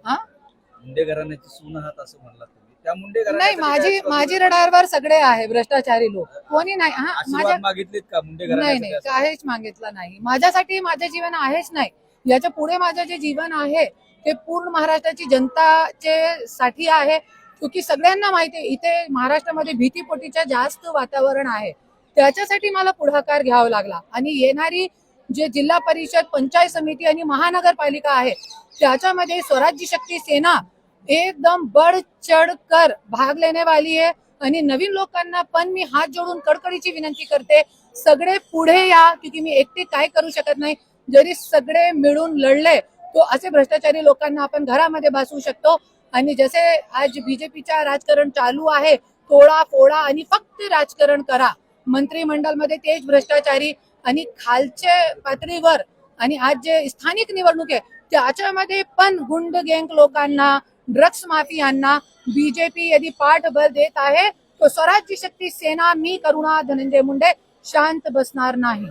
हा? मुंडे घराण्याची सून आहात असं म्हणलात तुम्ही, त्या मुंडे नाही, घराण्यासाठी माझी रडारवर सगळे आहे भ्रष्टाचारी लोक, कोणी नाही. हा, माझ्या आशीर्वाद मागितलेत का मुंडे नाही घराण्यासाठी नाही, असं? काहीच मागितलं नाही. माझ्यासाठी माझं जीवन आहेच नाही. याच्या पुढे माझं जे जीवन आहे ते पूर्ण महाराष्ट्राची जनताचे साठी आहे. क्योंकि सगळ्यांना माहिती आहे इथे महाराष्ट्रामध्ये भीतीपोटीचं जास्त वातावरण आहे. त्याच्यासाठी मला पुढाकार घ्यावा लागला. आणि येणारी जे जिल्हा परिषद, पंचायत समिती आणि महानगरपालिका आहे त्याच्यामध्ये स्वराज्य शक्ती सेना एकदम बढ़ चढ़ कर भाग लेने वाली है. आणि नवीन लोकांना पण मी हात जोडून कडकडीची विनंती करते, सगळे पुढे या, क्योंकि मी एकटी काय करू शकत नाही. जरी सगळे मिळून लढले तो असे भ्रष्टाचारी लोकांना आपण घरामध्ये बसवू शकतो. आणि जसे आज बीजेपीचा राजकारण चालू आहे, तोडा फोडा आणि फक्त राजकारण करा. मंत्रिमंडळमध्ये तेच भ्रष्टाचारी आणि खालच्या पातळीवर आणि आज जे स्थानिक निवडणूक आहे त्याच्यामध्ये पण गुंड गँग लोकांना, ड्रग्स माफियांना बीजेपी यदि पाठबळ देत आहे तो स्वराज्य शक्ती सेना, मी करुणा धनंजय मुंडे शांत बसणार नाही.